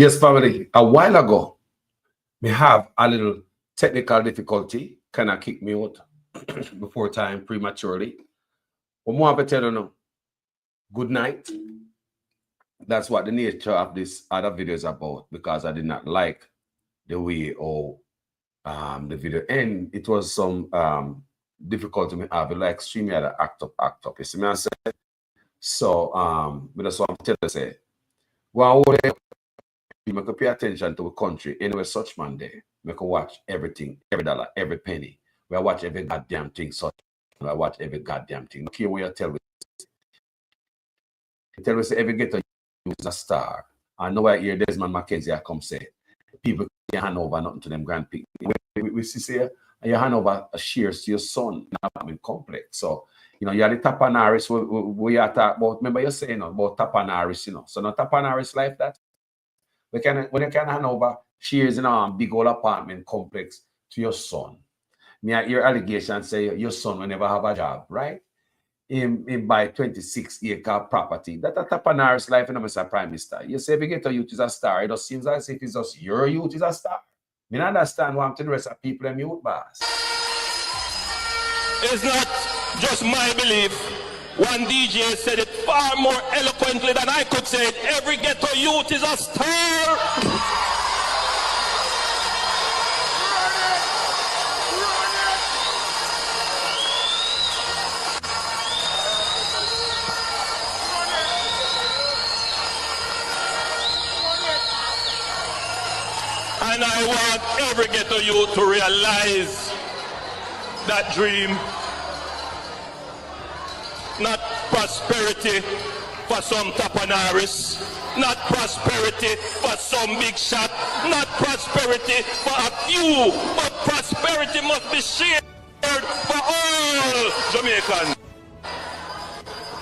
Yes, family. A while ago, we have a little technical difficulty. Kind of kick me out before time prematurely. But more to tell you now, good night. That's what the nature of this other video is about, because I did not like the way the video end. It was some difficulty me have, like extremely had to act up. You see me I say? So but that's what I'm telling you, say. Well, you make pay attention to the country anyway, such man there. Make watch everything, every dollar, every penny. We watch every goddamn thing, such I watch every goddamn thing. Okay, when you tell me every ghetto is a star. I know I hear Desmond McKenzie I come say people can't hand over nothing to them grandparents. We see say you hand over a shares to your son in complex. So you know, you are the Tapanaris we are talking about. Remember you saying about Tapanaris, you know. So not Tapanaris like that. When you can hand over shares in a big old apartment complex to your son. Your allegation say your son will never have a job, right? In buy 26-acre property. That's a Tapanaris life, you know, Mr. Prime Minister. You say if you get a youth is a star, it just seems as if it's just your youth is a star. I mean, I understand what I'm telling the rest of people and youth boss. It's not just my belief. One DJ said it far more eloquently than I could say it. Every ghetto youth is a star. And I want every ghetto youth to realize that dream. Not prosperity for some Tapanaris, not prosperity for some big shot, not prosperity for a few, but prosperity must be shared for all Jamaicans.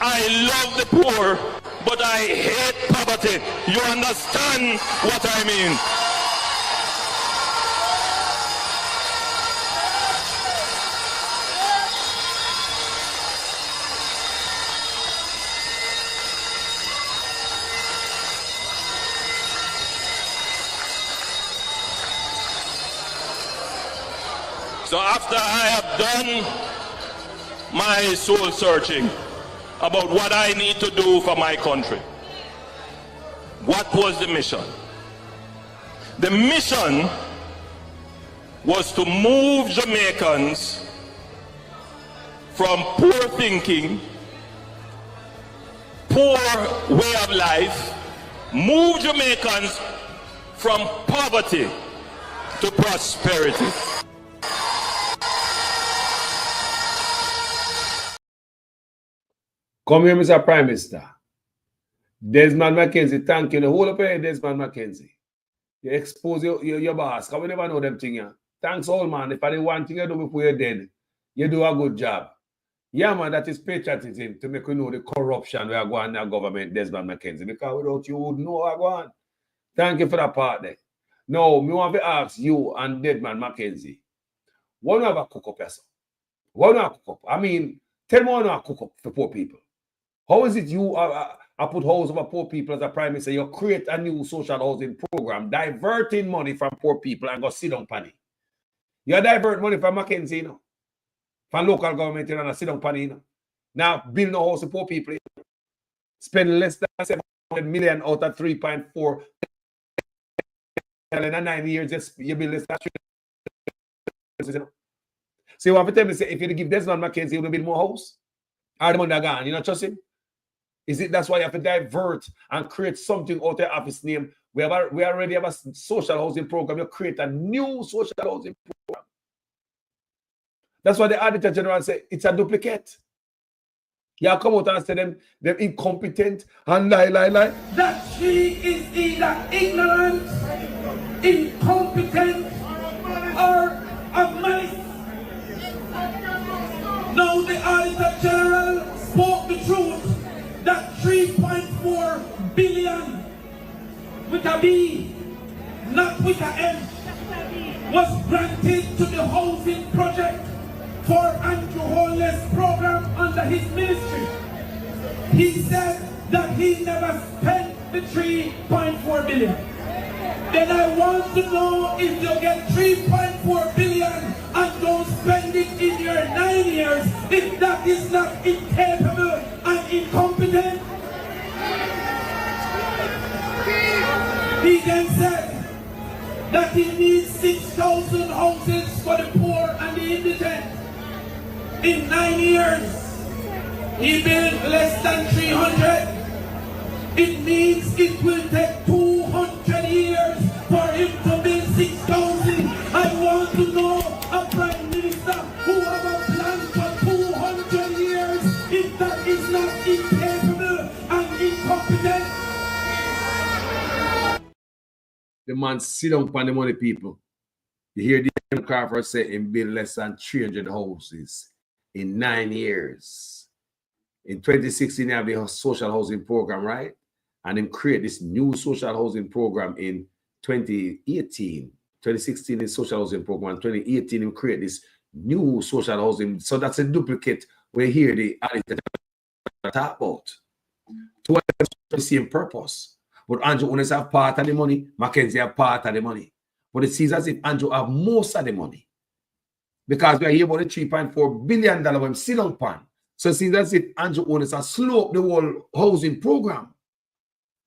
I love the poor, but I hate poverty. You understand what I mean? So after I have done my soul searching about what I need to do for my country, what was the mission? The mission was to move Jamaicans from poor thinking, poor way of life, move Jamaicans from poverty to prosperity. Come here, Mr. Prime Minister. Desmond McKenzie, thank you. Hold up here, Desmond McKenzie. You expose your boss, because we never know them things. Yeah. Thanks all, man. If I did one thing you do before you're dead, you do a good job. Yeah, man, that is patriotism to make you know the corruption we are going in our government, Desmond McKenzie. Because without you, would know what going on. Thank you for that part there. Now, me want to ask you and Desmond McKenzie, what do you have a cook up yourself? What do you have a cook up? I mean, tell me what do you have a cook up for poor people. How is it you put house over poor people as a prime minister? You create a new social housing program, diverting money from poor people and go sit down panny. You divert money from McKenzie, you know, from local government, you know, and sit down panny, you know. Now build no house for poor people, you know. Spend less than 700 million out of 3.4 in 9 years. Just you build less than 3, you know. So you want to tell me, say, if you give Desmond McKenzie, you will build more house? Or the money are gone, you know, trust him? Is it that's why you have to divert and create something out of office name? We already have a social housing program. You create a new social housing program. That's why the Auditor General say it's a duplicate. You come out and say them incompetent and lie. That she is either ignorant, incompetent, or of malice. Now the Auditor General spoke the truth. That 3.4 billion with a B, not with a M, was granted to the housing project for Andrew Holness program under his ministry. He said that he never spent the 3.4 billion. then I want to know if you get 3.4 billion and don't spend it in your 9 years, if that is not incapable and incompetent. He then said that he needs 6,000 houses for the poor and the indigent. In 9 years, he built less than 300. It means it will take 200 years for him to build 6,000. I want to know a prime minister who have a plan for 200 years, if that is not incapable and incompetent. The man sit down upon the money, people. You hear the Crawford say in build less than 300 houses in 9 years. In 2016, they have the social housing program, right? And then create this new social housing program in 2018. 2016 is social housing program. 2018, they create this new social housing. So that's a duplicate where here the talk about. To the same purpose. But Andrew Holness have part of the money, Mackenzie have part of the money. But it seems as if Andrew have most of the money. Because we are here about the $3.4 billion when still on pan. So it seems as if Andrew Holness has slowed up the whole housing program.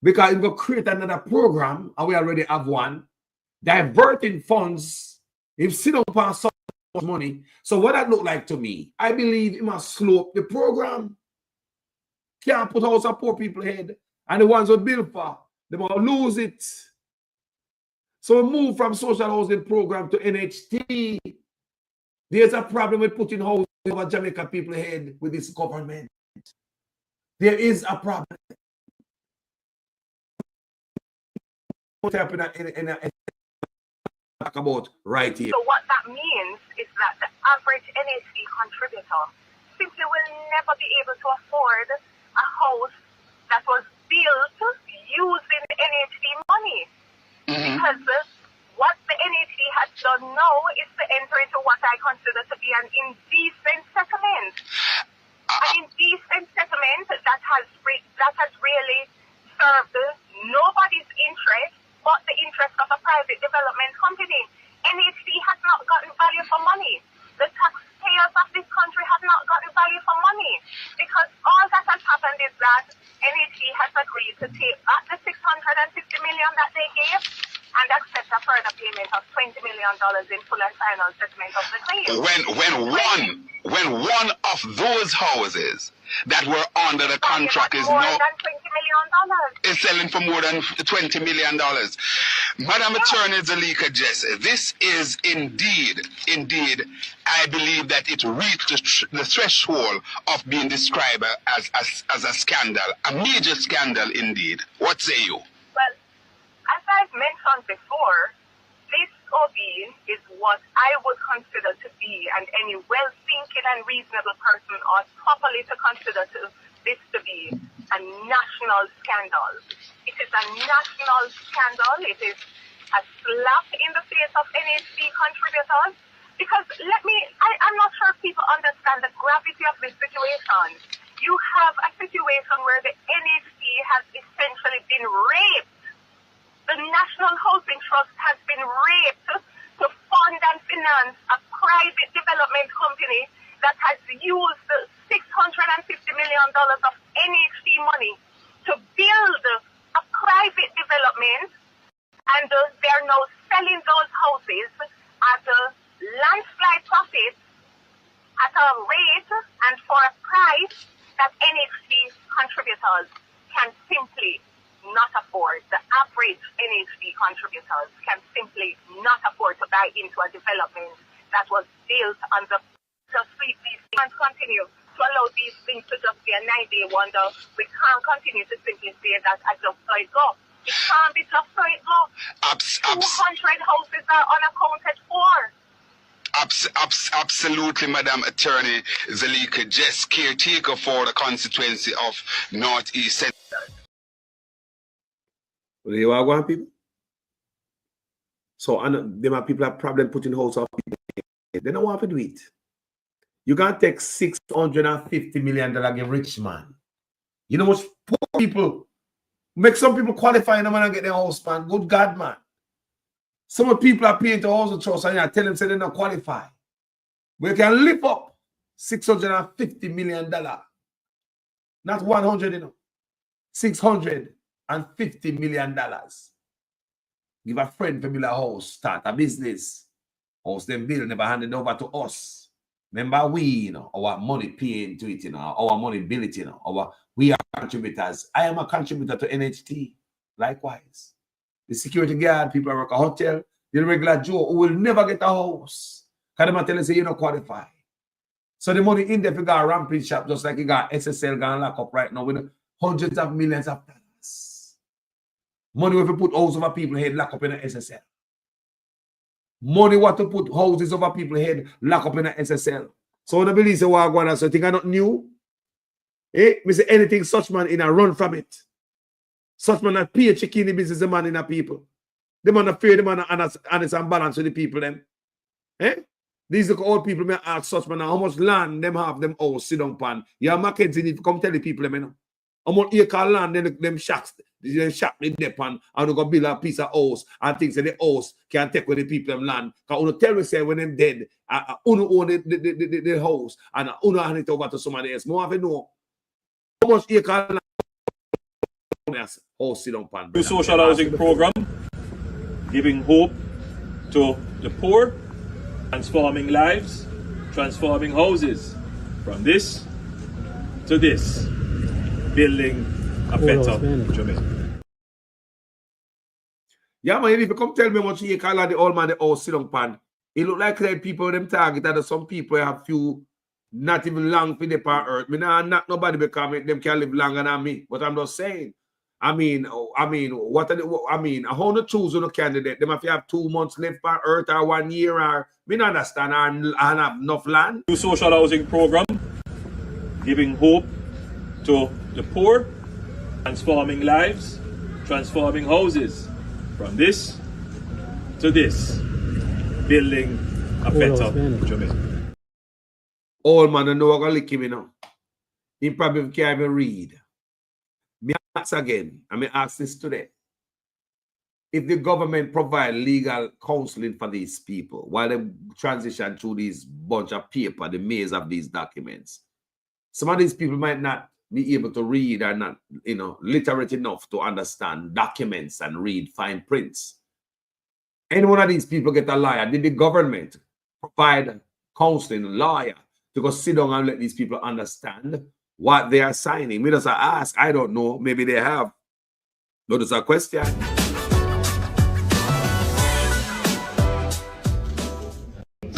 Because we're going to create another program, and we already have one, diverting funds, if still on pan so much money. So what that look like to me, I believe it must slow up the program. Can't put house on poor people's head. And the ones who build for, they will lose it. So we move from social housing program to NHT. There's a problem with putting housing over Jamaica people's head with this government. There is a problem. What happened talk about right here. So what that means is that the average NHT contributor simply will never be able to afford a house that was built using NHT money. Because what the NHT has done now is to enter into what I consider to be an indecent settlement. An indecent settlement that has really served nobody's interest but the interest of a private development company. NHT has not gotten value for money. The taxpayers of this country have not gotten value for money, because all that has happened is that NHT has agreed to take back the $650 million that they gave and accept a further payment of $20 million in full and final settlement of the claim. When one of those houses that were under the contract is now is selling for more than $20 million. Madam Attorney Zalika Jess, this is indeed, I believe that it reached the threshold of being described as a scandal, a major scandal indeed. What say you? Well, as I've mentioned before, this OB is what I would consider to be, and any well-thinking and reasonable person ought properly to consider this to be, a national scandal. It is a national scandal. It is a slap in the face of NHT contributors. Because I'm not sure if people understand the gravity of this situation. You have a situation where the NHT has essentially been raped. The National Housing Trust has been raped to fund and finance a private development company that has used the $650 million of NHT money to build a private development, and they're now selling those houses at a landslide profit, at a rate and for a price that NHT contributors can simply not afford. The average NHT contributors can simply not afford to buy into a development that was built on the just leave these things and continue to allow these things to just be a 9-day wonder. We can't continue to simply say that I just saw it go. It can't be just so it go. 200 houses are unaccounted for. Absolutely, Madam Attorney Zalika Jess, caretaker for the constituency of Northeast Central. Well, you are one people. So them are people have problem putting house off people. They don't want to do it. You can't take $650 million give rich man. You know what poor people make some people qualify them and get their house, man. Good God, man. Some people are paying to housing trust and you tell them say they don't qualify. We can lift up $650 million. Not 100, you know. $650 million. Give a friend to build a house, start a business. House them build, never hand it over to us. Remember we, you know, our money paying to it, you know, our money build it, you know, we are contributors. I am a contributor to NHT. Likewise. The security guard, people who work a hotel, the regular Joe who will never get a house. Because they tell you say you don't qualify. So the money in there, if you got a rampage shop, just like you got SSL going lock up right now with hundreds of millions of dollars. Money if you put houses over people's head, lock up in the SSL. Money what to put houses over people's head, lock up in the SSL. So when I believe say what I want to say, think I not new? Eh? Me say anything such man in a run from it. Such man that pay chicken in the business, the man in a people. The man afraid, the man honest and balance with the people them. Eh? These are all people may ask such man how much land them have them all sit down pan. Yeah, Mackenzie need to come tell the people them, you know. How much acre land them shacks, they shack the dep and they go build a piece of house and things that the house can take with the people them land. Because you tell me say when them dead, you own the house and you hand it over to somebody else. More have to know how much acre land house sit down pan. New social housing program, giving hope to the poor, transforming lives, transforming houses. From this to this, building a better Jamaica. Yeah, man, if you come tell me how much acre land the old man the house sit down pan, it look like that people them target that some people have few not even long for the part earth. Me nah not nobody because them can live longer than me. But I'm just saying. I mean, what are the, I mean, I want to choose on a candidate. Them if you have 2 months left on earth or 1 year or me not understand and have enough land. New social housing program, giving hope to the poor, transforming lives, transforming houses. From this to this, building a better Jamaica. Old man, I know I'm gonna lick him, you know. He probably can't even read. Me ask again, I mean ask this today. If the government provide legal counseling for these people while they transition through these bunch of paper, the maze of these documents, some of these people might not be able to read or not, you know, literate enough to understand documents and read fine prints. Any one of these people get a lawyer. Did the government provide counseling, a lawyer, to go sit down and let these people understand what they are signing? Me just ask, I don't know, maybe they have. No, there's a question.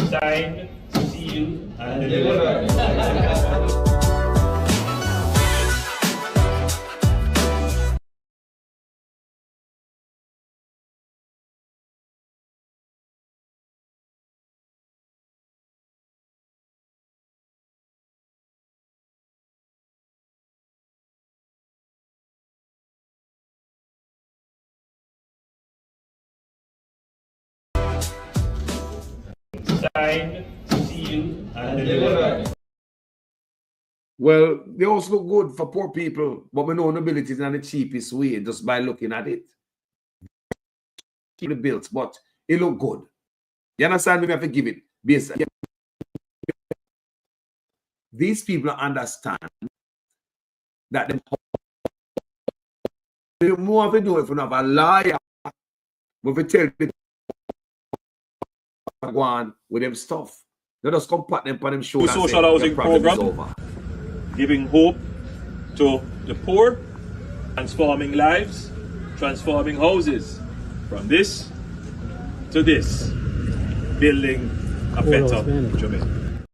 Signed, sealed, and delivered. Signed, sealed, and delivered. Well, they also look good for poor people, but we know nobility is not the cheapest way just by looking at it. Keep the bills, but it look good. You understand me? I have to give it. Basically, these people understand that the more we do if we have a liar, but we tell people go on with them stuff. They just come pat them on them show. Social housing program, giving hope to the poor, transforming lives, transforming houses. From this to this, building a better Jamaica.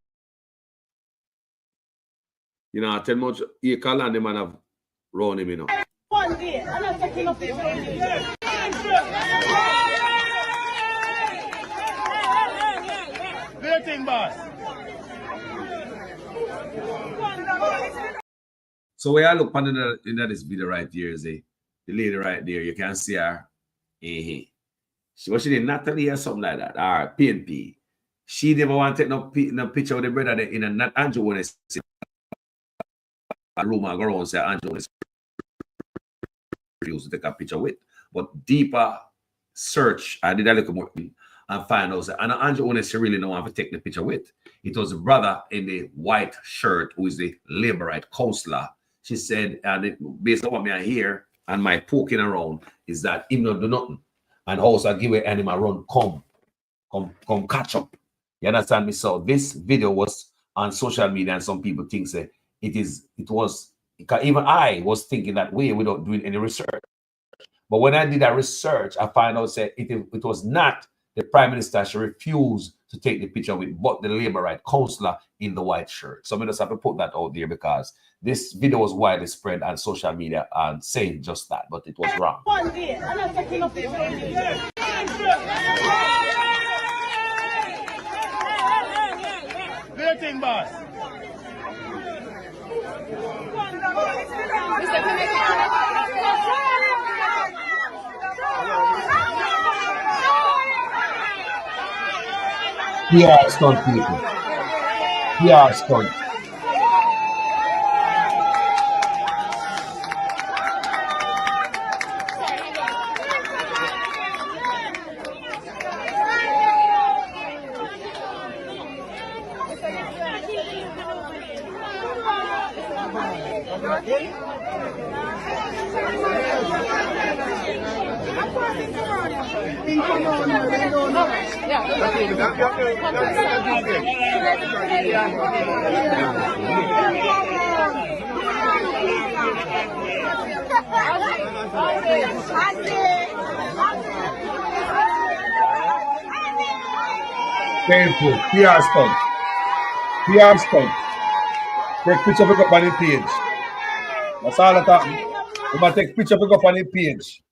You know, I tell much you call and the man have run him, you know. One day, I'm not taking up this one. So where I look on in this video right here is the lady right there. You can see her. She did Natalie or something like that, or PNP. She never want to take no picture of the brother there in a not Andrew when it's a room and go around and say Andrew is refused to take a picture with. But deeper search. I did a little more and find out. And Andrew Honest really don't want to take the picture with. It was a brother in the white shirt who is the Labourite councillor. She said, and based on what me I hear and my poking around, is that him not do nothing. And also give an animal run, come catch up. You understand me? So this video was on social media, and some people think say it was even I was thinking that way without doing any research. But when I did that research, I found out say it was not the Prime Minister. She refused to take the picture with, but the Labourite councillor in the white shirt. So I just have to put that out there because this video was widely spread on social media and saying just that, but it was wrong. One day, I'm not taking up this Waiting, boss. PR stunt people. PR stunt. Painful. PR stunt. PR stunt. Take picture pick up on the page. That's all that happened. We must take picture pick up on the page.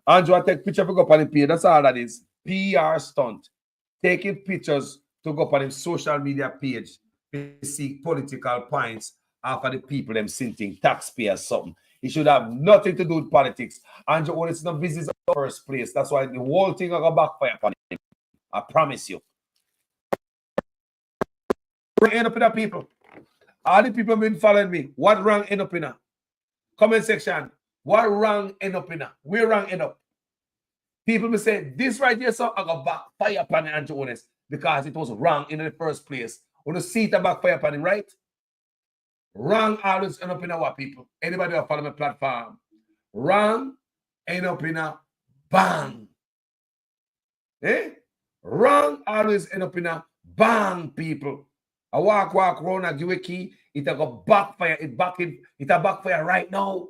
Andrew, take picture pick up on the page. That's all that is. PR stunt. Taking pictures to go up on his social media page to seek political points after the people them sinting taxpayers something. It should have nothing to do with politics. Andrew Honest not business in the first place. That's why the whole thing will go backfire upon him. I promise you. End up in the people. All the people been following me. What wrong end up in a comment section? What wrong end up in a? Where wrong end up? People will say this right here, so I got backfire upon Andrew Honest because it was wrong in the first place. When you see it backfire upon him, right? Wrong always end up in a what, people? Anybody who follow my platform? Wrong end up in a bang. Eh? Wrong always end up in a bang, people. I walk around and give a key, it a go backfire, it a backfire right now.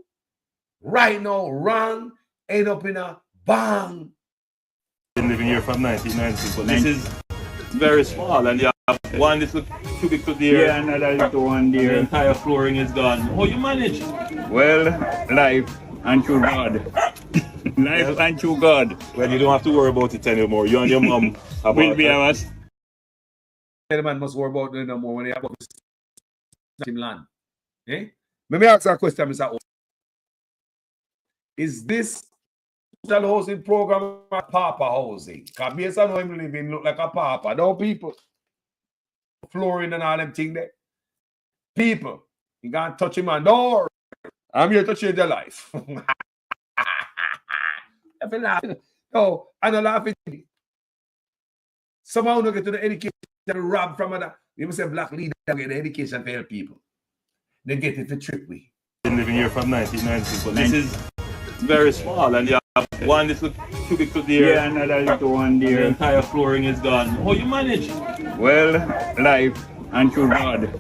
Right now, wrong end up in a bang. Been living here from 1996, but this is very small, and you have one little cubicle there. Yeah, another little one The there. entire flooring is gone. How you manage? Well, life and through God. Life and through God. Well, you don't have to worry about it anymore. You and your mom Will be ours. The man must worry about it no more when they have him land. Eh? Let me ask a question, Mr. O. Is this social housing program or Papa housing? Because based on how him living look like a Papa. Don't people flooring and all them things there. People, you can't touch him on door. I'm here to change your life. I feel laughing. No, I'm not laughing. Somehow don't get to the education rob from other. You must say black leader get the education for help people. They get it the trick way. Been living here from 1996, but this is very small, and you have one little cubicle there. Yeah, another little one The there. entire flooring is gone. How you manage? Well, life and through God.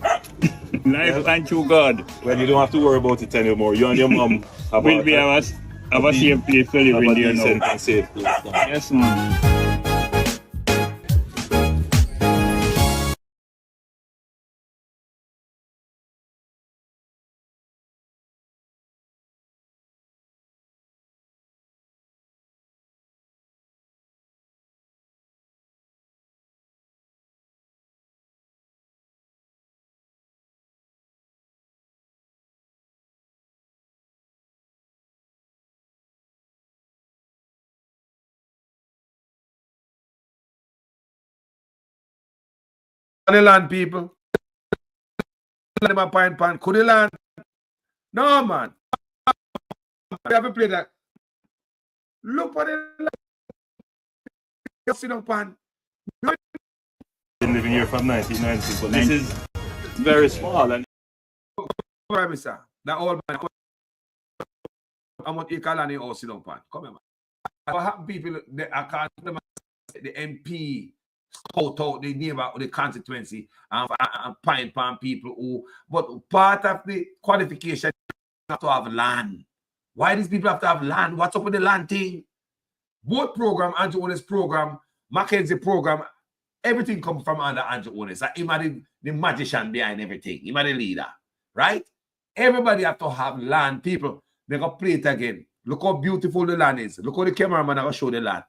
Life and through God. Well, you don't have to worry about it anymore. You and your mom Will be ours. Have a safe place to live in there decent now. and safe place now. Yes, man. On the land, people. Them a pine pan. Could the land? No, man. We have to play that. Look for the land. sit down pan. Been living here from 1990, but this is very small. And Prime Minister, that old man, how much you call on the house sit down pan? Come here, man. What happened people, I can't the MP scout out the neighbor or the constituency and pine pan people who, but part of the qualification have to have land. Why these people have to have land? What's up with the land thing? Both program, Andrew Holness program, Mackenzie program, everything comes from under Andrew Holness. Him are the magician behind everything. Him are the leader, right? Everybody have to have land. People, they go play it again. Look how beautiful the land is. Look how the cameraman will show the land.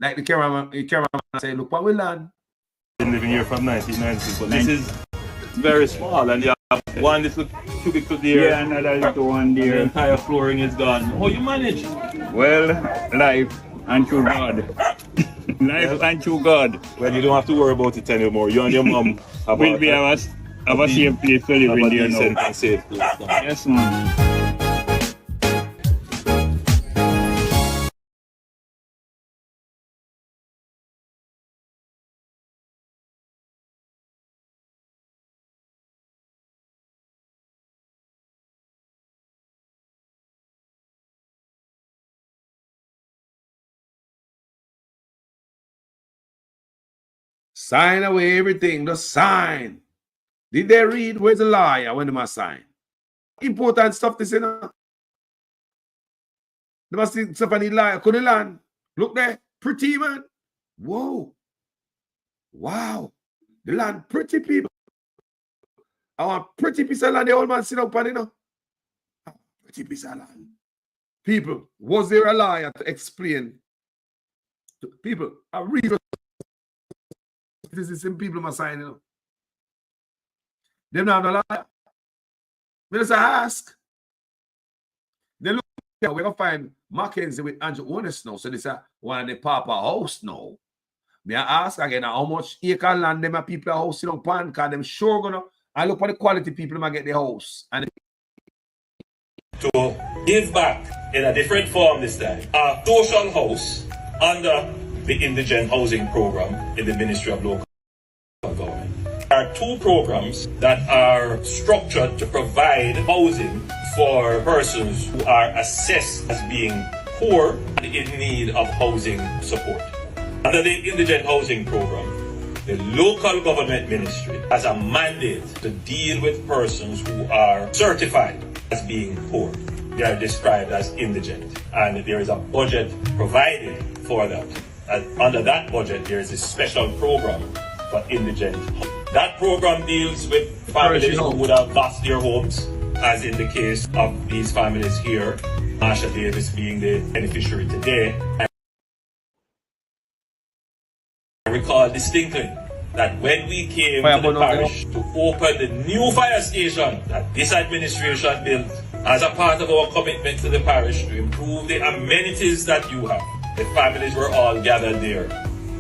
Like the cameraman say, look what we land. Been living here from 1990, but this is very small, and you have one little cubicle there. Yeah, another little one The there. entire flooring is gone. How you manage? Well, life and through God. Life and through God. Well, you don't have to worry about it anymore. You and your mom have Will be our same place to live in there decent now. and safe place now. Yes, man. Sign away everything. The sign. Did they read? Where's the liar when they must sign? Important stuff to say now. They must see stuff on the liar. Could the land? Look there. Pretty, man. Whoa. Wow. The land pretty, people. I want pretty piece of land. The old man sit up on it now. Pretty piece of land. People, was there a liar to explain to people? I read. This is some people must sign, you know. Them not have no liar. We just ask. Then look, we're going to find Mackenzie with Andrew Holness now. So this is one of the Papa house now. May I ask again how much acre land them people are house in on pan, because them sure gonna, I look for the quality people might get the house. And to give back in a different form this time. A social house under the indigent housing program in the Ministry of Local Government. There are two programs that are structured to provide housing for persons who are assessed as being poor and in need of housing support. Under the indigent housing program, the local government ministry has a mandate to deal with persons who are certified as being poor. They are described as indigent, and there is a budget provided for that. And under that budget, there is a special program for indigent. That program deals with families who would have lost their homes, as in the case of these families here, Marsha Davis being the beneficiary today. I recall distinctly that when we came to the parish to open the new fire station that this administration built as a part of our commitment to the parish to improve the amenities that you have, the families were all gathered there,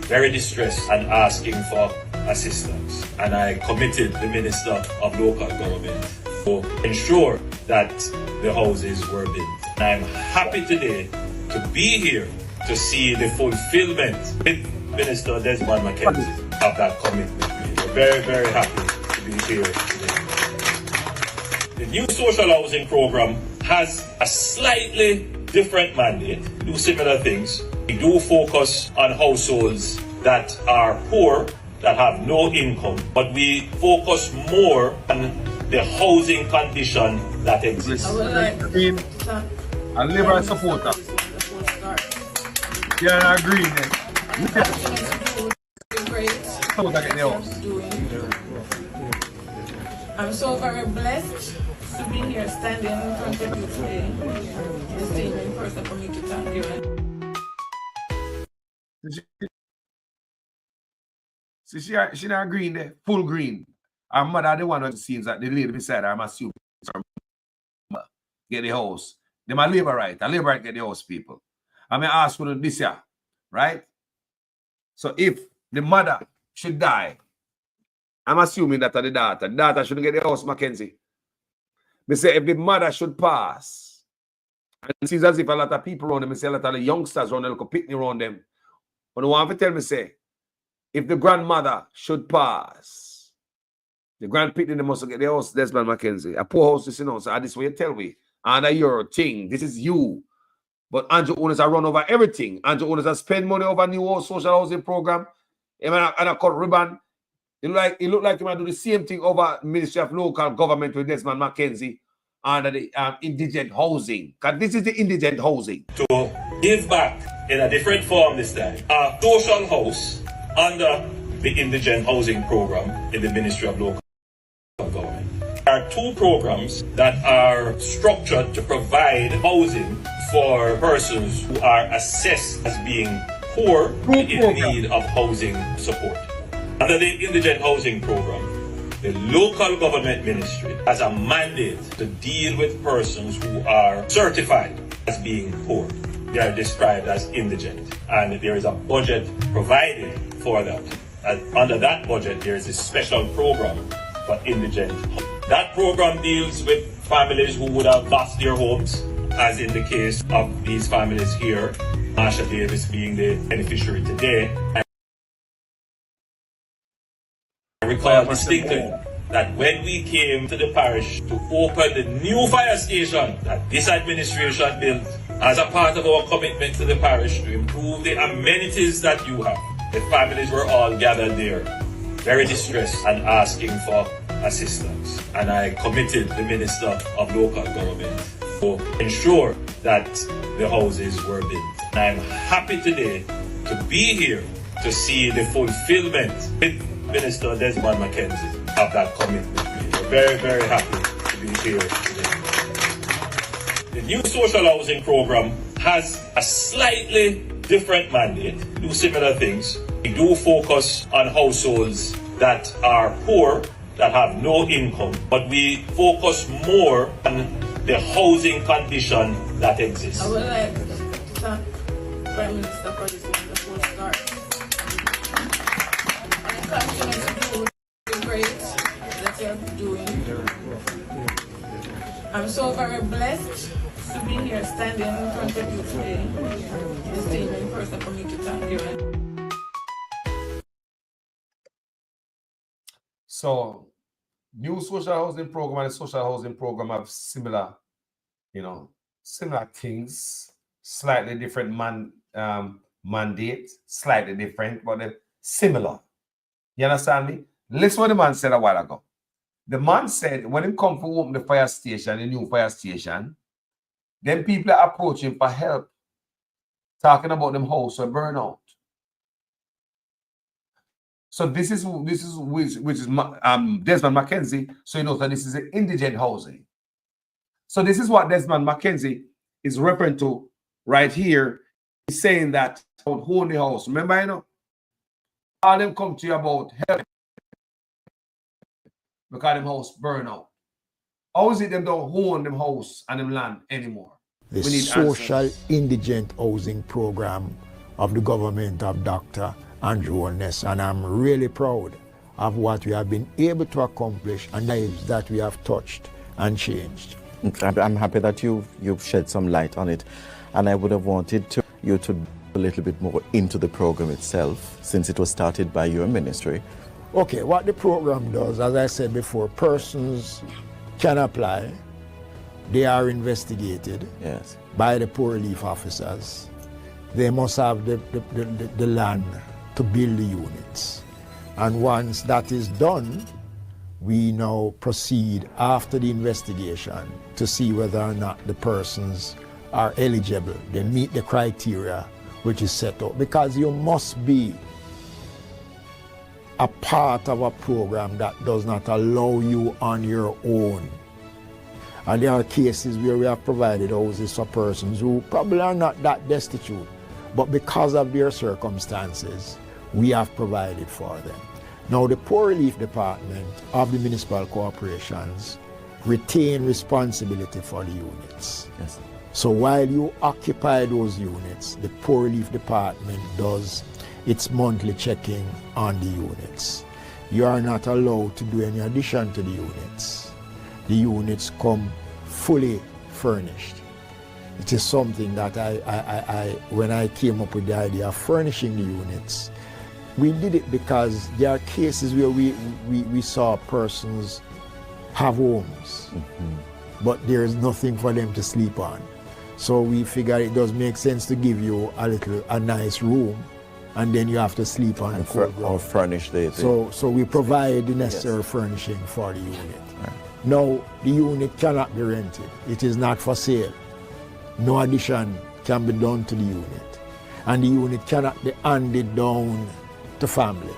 very distressed and asking for assistance. And I committed the Minister of Local Government to ensure that the houses were built. And I'm happy today to be here to see the fulfillment with Minister Desmond Mackenzie of that commitment. We're very, very happy to be here today. The new social housing program has a slightly different mandate. We do similar things. We do focus on households that are poor, that have no income, but we focus more on the housing condition that exists. a liberal supporter. You're not agreeing then. I'm so very blessed to be here standing in front of you today. Esteemed person for me to thank you. See, she not green there, full green. Her mother the one who seems that the lady beside her, I'm assuming, get the house. They my labor right. A labor right get the house, people. I may ask for this year, right? So if the mother should die, I'm assuming that the daughter shouldn't get the house, Mackenzie. Me say if the mother should pass, and it seems as if a lot of people around them, me say a lot of the youngsters around them, little picnic around them, But I want to tell me, say, if the grandmother should pass, the grandpicnic they must get the house, Desmond McKenzie. A poor house, you know, so this way you tell me. And your thing, this is you. But Andrew owners are run over everything. Andrew owners are spend money over new social housing program. And I cut ribbon. It look like you might do the same thing over Ministry of Local Government with Desmond McKenzie under the indigent housing. Because this is the indigent housing. To give back in a different form this time, a social house under the indigent housing program in the Ministry of Local Government. There are two programs that are structured to provide housing for persons who are assessed as being poor and in need of housing support. Under the indigent housing program, the local government ministry has a mandate to deal with persons who are certified as being poor. They are described as indigent, and there is a budget provided for that. And under that budget, there is a special program for indigent. That program deals with families who would have lost their homes, as in the case of these families here, Marsha Davis being the beneficiary today. I recall distinctly that when we came to the parish to open the new fire station that this administration built as a part of our commitment to the parish to improve the amenities that you have, the families were all gathered there, very distressed and asking for assistance. And I committed the Minister of Local Government to ensure that the houses were built. And I'm happy today to be here to see the fulfillment with Minister Desmond McKenzie of that commitment. We're very, very happy to be here today. The new social housing program has a slightly different mandate. We do similar things. We do focus on households that are poor, that have no income, but we focus more on the housing condition that exists. I would like to thank Prime Minister for this wonderful start. And continue to do the great that you're doing. I'm so very blessed to be here standing in front of you today. This team in person for me to thank you. So, new social housing program and social housing program have similar, similar things, slightly different mandate, slightly different, but they're similar. You understand me? Listen what the man said a while ago. The man said when he come to open the fire station, the new fire station, then people are approaching for help, talking about them house or burnout. So this is which is Desmond McKenzie. So you know that this is an indigent housing. So this is what Desmond McKenzie is referring to right here. He's saying that about owning the house. Remember, all them come to you about help because them house burn out. How is it them don't own them house and them land anymore? The social indigent housing program of the government of Dr. Andrew Holness, and I'm really proud of what we have been able to accomplish and lives that we have touched and changed. I'm happy that you've shed some light on it, and I would have wanted you to a little bit more into the program itself, since it was started by your ministry. Okay, what the program does, as I said before, persons can apply. They are investigated by the poor relief officers. They must have the land to build the units. And once that is done, we now proceed after the investigation to see whether or not the persons are eligible. They meet the criteria which is set up, because you must be a part of a program that does not allow you on your own. And there are cases where we have provided houses for persons who probably are not that destitute, but because of their circumstances, we have provided for them. Now, the Poor Relief Department of the municipal corporations retain responsibility for the units. Yes. So while you occupy those units, the Poor Relief Department does its monthly checking on the units. You are not allowed to do any addition to the units. The units come fully furnished. it is something that when I came up with the idea of furnishing the units, we did it because there are cases where we saw persons have homes, but there is nothing for them to sleep on. So we figured it does make sense to give you a nice room, and then you have to sleep on the cold ground. Or furnish the So we provide the necessary furnishing for the unit. Right. Now, the unit cannot be rented. It is not for sale. No addition can be done to the unit. And the unit cannot be handed down to family.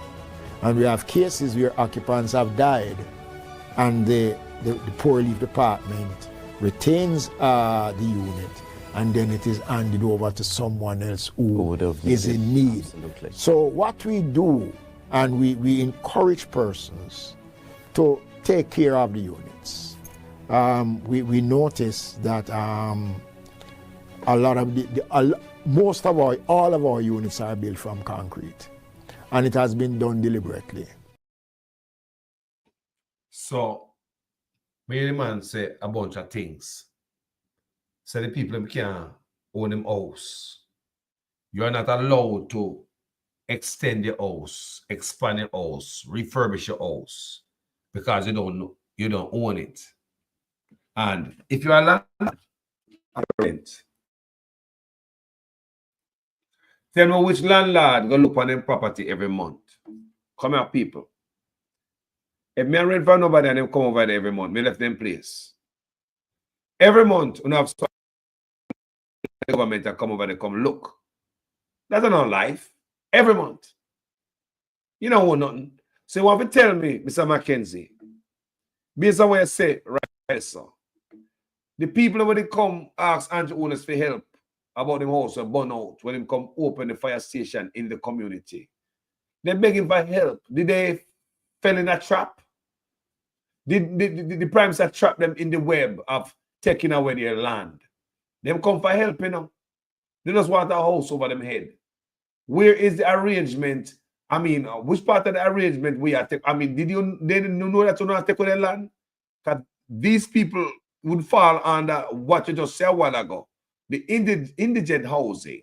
And we have cases where occupants have died, and the Poor Relief Department retains the unit, and then it is handed over to someone else who is in need. Absolutely. So what we do, and we encourage persons to take care of the units. We notice that a lot of all of our units are built from concrete, and it has been done deliberately. So, me the man say a bunch of things. So the people can't own them house. You are not allowed to extend your house, expand your house, refurbish your house, because you don't own it. And if you are landlord, rent. Tell me which landlord go look on them property every month. Come here, people. If me rent for nobody and them come over there every month, me left them place. Every month, when I have the government that come over there, come look. That's not life. Every month. You don't own nothing. So you want to tell me, Mr. Mackenzie, based on what you say, right, sir, the people when they come ask Andrew owners for help about them house or burn out, when they come open the fire station in the community, they're begging for help. Did they fell in a trap? Did the Prime Minister trap them in the web of taking away their land? Them come for help, you know. They just want a house over them head. Where is the arrangement? I mean, which part of the arrangement we are taking? I mean, they didn't know that you not take their land? Because these people would fall under what you just said a while ago. The indigent housing.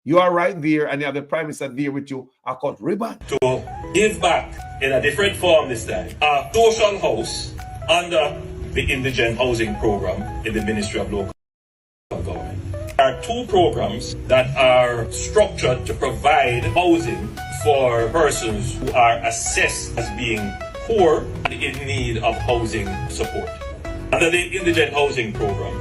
You are right there, and you have the Prime Minister there with you. I cut ribbon. To give back in a different form this time. A social house under the indigent housing program in the Ministry of Local Government. There are two programs that are structured to provide housing for persons who are assessed as being poor and in need of housing support. Under the indigent housing program,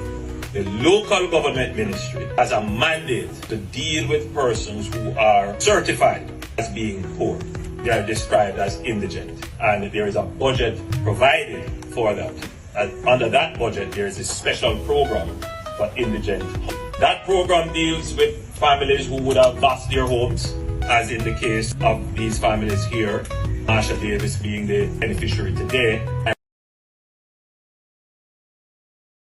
the local government ministry has a mandate to deal with persons who are certified as being poor. They are described as indigent, and there is a budget provided for that. And under that budget, there is a special program for indigent. That program deals with families who would have lost their homes, as in the case of these families here, Marsha Davis being the beneficiary today.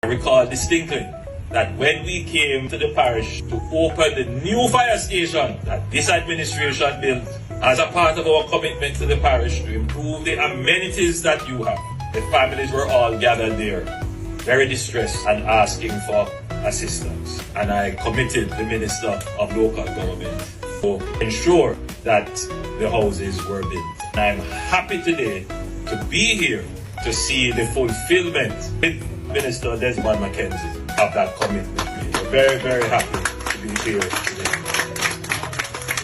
I recall distinctly that when we came to the parish to open the new fire station that this administration built as a part of our commitment to the parish to improve the amenities that you have, the families were all gathered there, very distressed and asking for assistance. And I committed the Minister of Local Government to ensure that the houses were built. And I'm happy today to be here to see the fulfillment with Minister Desmond Mackenzie of that commitment. We're very, very happy to be here today.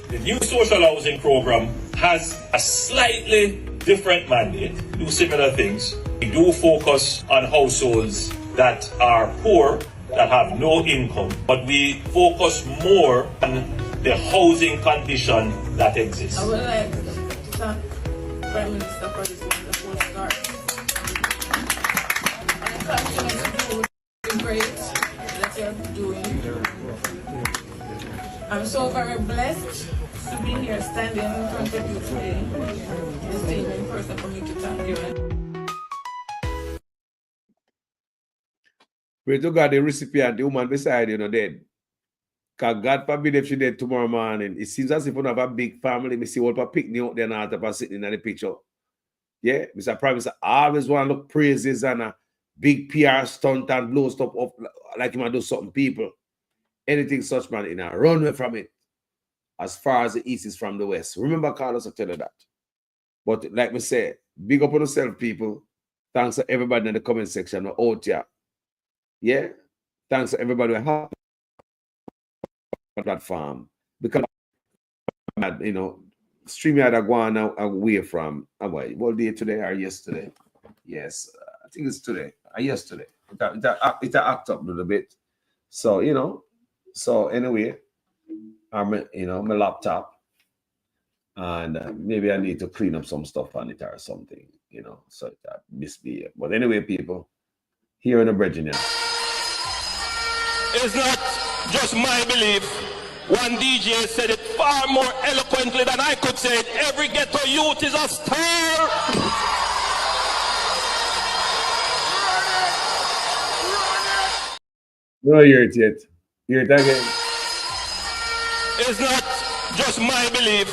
The new social housing program has a slightly different mandate, do similar things. We do focus on households that are poor, that have no income, but we focus more on the housing condition that exists. I would like to thank Prime Minister for this wonderful start. And I continue to do the great that you're doing. I'm so very blessed to be here standing in front of you today. Distinguished person for me to thank you. Pray to God, the recipient, the woman beside you, dead. Because God forbid if she dead tomorrow morning. It seems as if we have a big family. Me see what a picnic out there now sitting in the picture. Yeah, Mr. Prime Minister always want to look praises and a big PR stunt and blow stuff up like he might do something people. anything such man in a run away from it. As far as the east is from the west. Remember, Carlos, I tell you that. But like me say, big up on yourself, people. Thanks to everybody in the comment section out here. Yeah? Thanks to everybody who have a platform. Because, you know, StreamYard are going away from, what day today or yesterday? Yes, I think it's today or yesterday. It act up a little bit. So, you know, so anyway, you know, my laptop, and maybe I need to clean up some stuff on it or something, you know, so that misbehave. But anyway, people, here in the Virginia. It's not just my belief. One DJ said it far more eloquently than I could say it. Every ghetto youth is a star. No, hear it yet. Hear it again. It's not just my belief.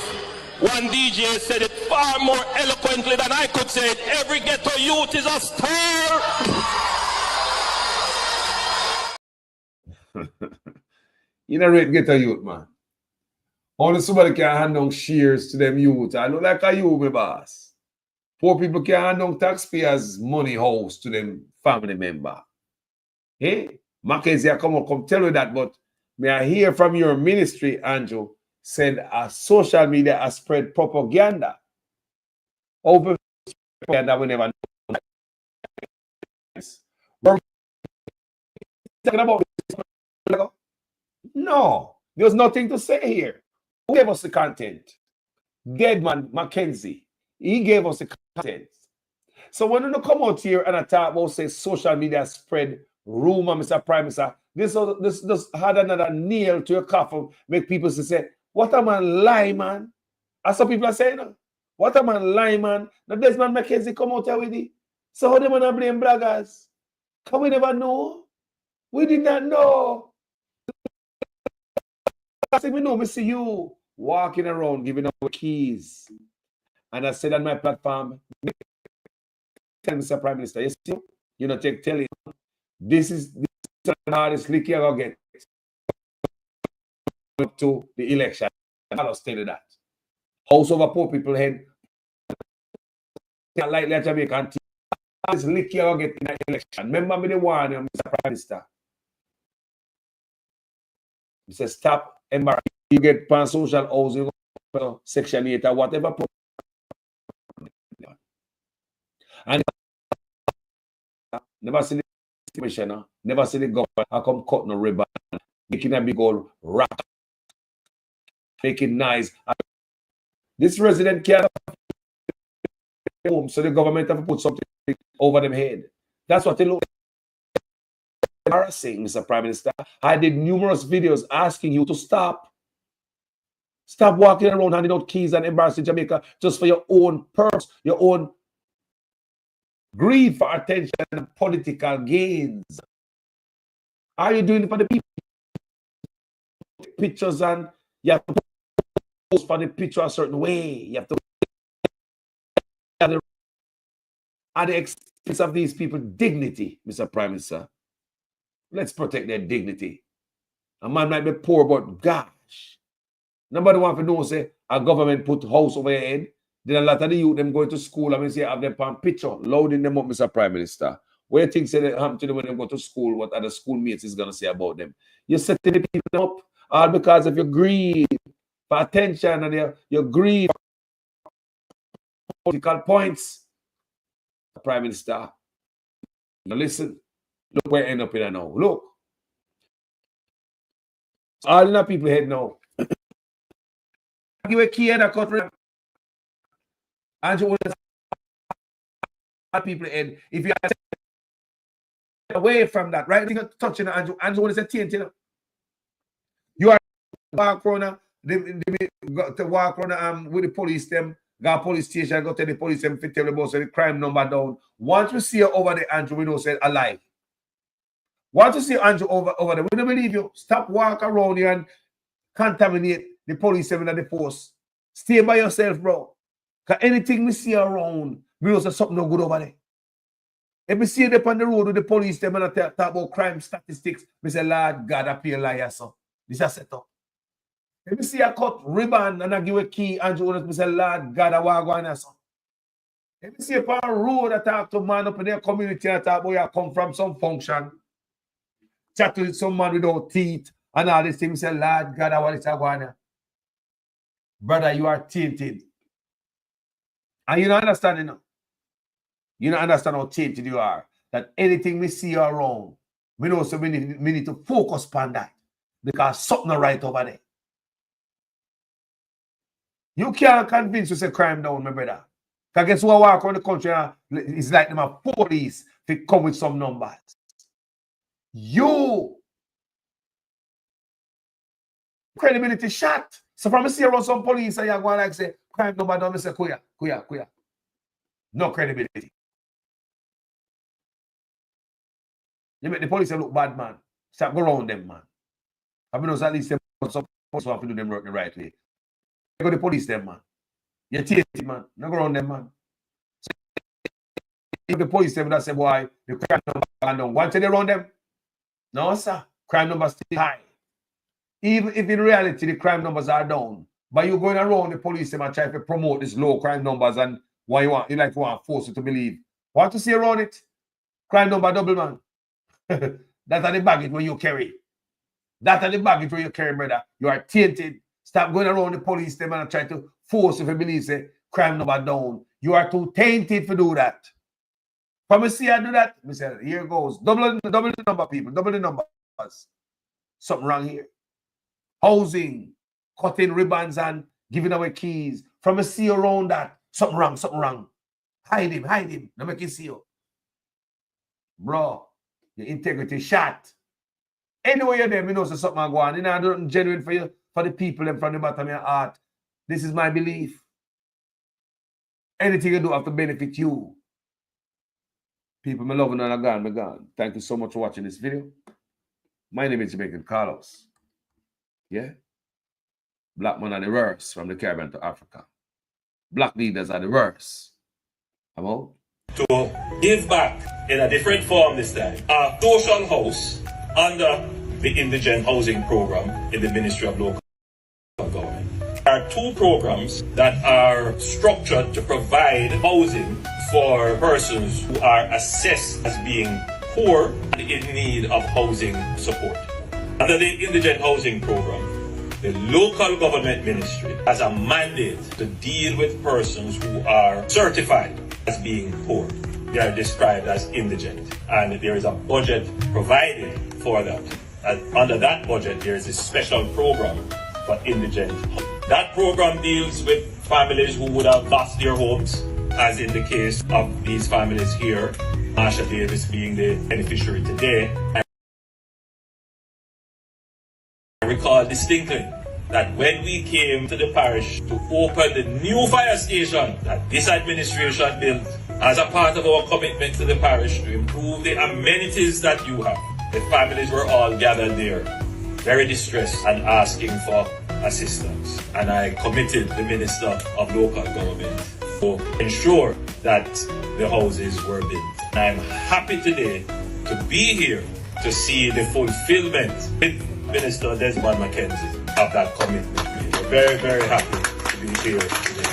One DJ said it far more eloquently than I could say it. Every ghetto youth is a star. You know, rate ghetto youth, man. Only somebody can hand down shares to them youth. I look like a you, my boss. Poor people can hand down taxpayers' money house to them family member. Hey, Mackenzie, I come tell you that, but may I hear from your ministry, Andrew, said social media has spread propaganda. Open propaganda we never know. We're talking about this. No, there's nothing to say here. Who gave us the content? Deadman Mackenzie. He gave us the content. So when you come out here and I talk about say social media spread rumor, Mr. Prime Minister, this had another nail to your coffin, make people say, what a man lie, man. As some people are saying, what a man lie, man. Now Desmond Mackenzie come out here with it. So how they want to blame braggers? Can we never know? We did not know. We know, we see you walking around giving up keys. And I said on my platform, tell Mr. Prime Minister, you see, you know, tell him, this is the hardest lick you're going to get to the election. I'll tell you that. House over poor people head. Like Jamaican, hardest lick you're going to get in the election. Remember me the one, Mr. Prime Minister. He says, stop embarrassing. You get pan social housing, Section 8 or whatever. And never see the commissioner, never see the government. I come cut no ribbon, making a big old rap, making nice. This resident can't home, so the government have to put something over them head. That's what they look embarrassing, Mr. Prime Minister. I did numerous videos asking you to stop. Stop walking around handing out keys and embarrassing Jamaica just for your own purse, your own greed for attention and political gains. Are you doing it for the people? Pictures and you have to post for the picture a certain way. You have to at the expense of these people's dignity, Mr. Prime Minister. Let's protect their dignity. A man might be poor, but gosh, nobody want to know, say, a government put house over your head. Then a lot of the youth, them going to school, I mean, say, have them on picture, loading them up, Mr. Prime Minister. What do you think say that happen to them when they go to school, what other schoolmates is going to say about them? You're setting the people up all because of your greed for attention and your greed for political points. Prime Minister, now listen, look where I end up in now. Look. All the people head now. Give a key and a cut. And you want people head. If you are away from that, right? You're touching Andrew. Andrew want to say TNT. You are walk around, they got to walk around with the police them. Go to police station, go to the police and tell the boss the crime number down. Once we see you over there, Andrew, we know said alive. Once you see Andrew over there, we don't believe you. Stop walking around here and contaminate the police and the force. Stay by yourself, bro. Because anything we see around, we know something no good over there. If we see them on the road with the police, them and talk about crime statistics, we say, Lord God, I feel liar, so. This is a setup. Let me see a cut ribbon and I give a key and you say, Lord God, I want to go on son. Let me see a road that talk to man up in their community and talk about you come from some function. Chat to some man without teeth and all these things. Say, Lord God, I want to go on. Brother, you are tainted. And you don't understand it now. You don't understand how tainted you are. That anything we see around, we know so we need to focus on that. Because something right over there. You can't convince you say crime down, my brother. Because guess who I walk around the country, it's like them a police to come with some numbers. You credibility shot. So from see around some police and you're going like say, crime number down, I say, kuya. No credibility. You make the police look bad, man. Stop go around them, man. I mean, at least them some police have to do them work the right way. You go to the police, them, man. You're tainted, man. No go around them, man. So, if the police them that say, boy, the crime number gone down. Want to they around them? No, sir. Crime numbers still high. Even if in reality the crime numbers are down, but you're going around the police them and trying to promote these low crime numbers and what you like to want to force you to believe. Want to see around it? Crime number double, man. That's the baggage when you carry. That's the baggage when you carry, brother. You are tainted. Stop going around the police them and try to force you to believe say crime number down. You are too tainted to do that. From see I do that, I say, here goes. Double the number, people. Double the numbers. Something wrong here. Housing, cutting ribbons and giving away keys. From a see around that, something wrong. Hide him. Don't make it see you. Bro, your integrity shot. Anyway you're there, you know so something go on. You know, I do genuine for you, for the people and from the bottom of your heart. This is my belief. Anything you do have to benefit you. People, my loving and I'm gone. Thank you so much for watching this video. My name is Jamaican Carlos. Yeah? Black man are the worst from the Caribbean to Africa. Black leaders are the worst. I'm out. To give back in a different form this time. A social house under the Indigent Housing Program in the Ministry of Local Government. There are two programs that are structured to provide housing for persons who are assessed as being poor and in need of housing support. Under the Indigent Housing Program, the local government ministry has a mandate to deal with persons who are certified as being poor. They are described as indigent, and there is a budget provided for that. And under that budget, there is a special program for indigent. That program deals with families who would have lost their homes, as in the case of these families here, Marsha Davis being the beneficiary today. I recall distinctly that when we came to the parish to open the new fire station that this administration built as a part of our commitment to the parish to improve the amenities that you have, the families were all gathered there, very distressed and asking for assistance. And I committed the Minister of Local Government to ensure that the houses were built. And I'm happy today to be here to see the fulfillment with Minister Desmond McKenzie of that commitment. We're very, very happy to be here today.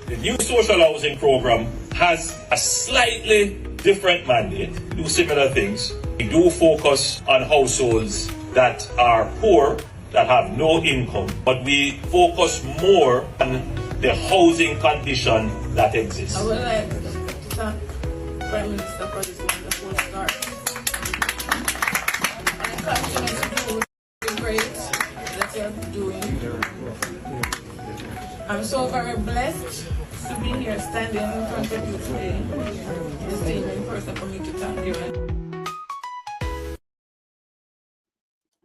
The new social housing program has a slightly different mandate. We do similar things. We do focus on households that are poor, that have no income, but we focus more on the housing condition that exists. I would like to thank Prime Minister for this wonderful start. And continue to do the great that you're doing. I'm so very blessed to be here standing in front of you today. Distinguished person for me to thank you.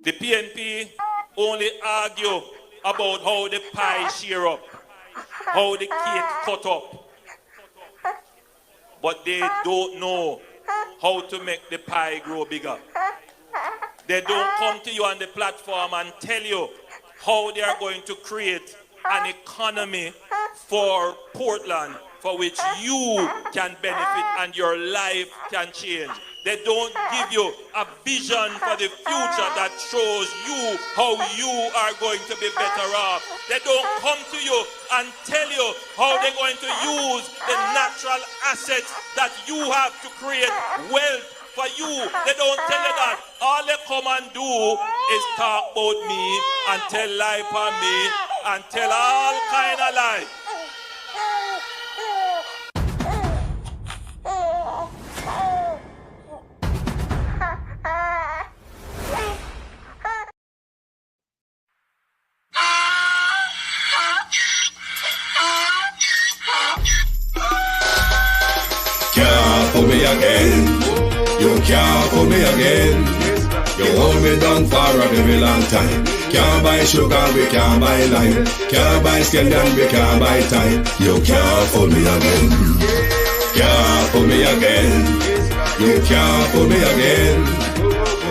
The PNP only argue about how the pie share up, how the cake cut up, but they don't know how to make the pie grow bigger. They don't come to you on the platform and tell you how they are going to create an economy for Portland for which you can benefit and your life can change. They don't give you a vision for the future that shows you how you are going to be better off. They don't come to you and tell you how they're going to use the natural assets that you have to create wealth for you. They don't tell you that. All they come and do is talk about me and tell lie for me and tell all kind of lie. Can't fool me again. You can't fool me again. You hold me down for a very long time. Can't buy sugar, we can't buy lime. Can't buy scandal, we can't buy time. You can't fool me again. Can't fool me again. You can't fool me again.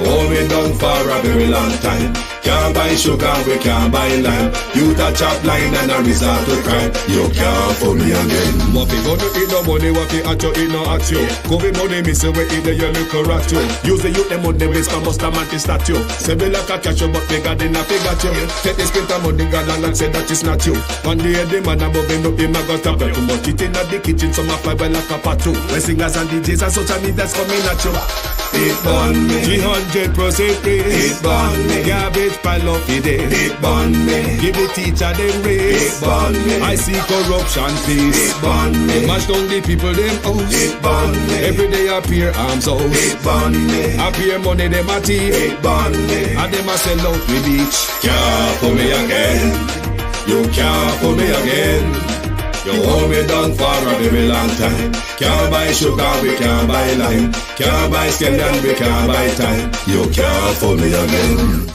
You hold me down for a very long time. Can't buy sugar, we can't buy lime. You touch up line and a resort to crime. You can't fool me again. What fi gonna eat no money, what fi at you, eat no at you. Covid money, me say we eat the yellow rat you. Use the youth, them money, waste for must a man to statue. Say me like a catch you, but me got in a figure you. Take this print of money, God and say that is not you. One day the man above him up, him a got a too much eat in the kitchen, some a fly well like a patu. When singers and DJs and social media's coming at you. It burn me 300% free. It burn me garbage pile up the day. It burn me give the teacher them raise. It burn me I see corruption peace. It burn me mash down the people them house. It burn me every day appear arms out. It burn me appear money them a thief. It burn me and them a sell out the beach. Can't fool me again. You can't fool me again. You hold me down for a very long time. Can't buy sugar, we can't buy lime. Can't buy scandal, we can't buy time. You can't fool me again.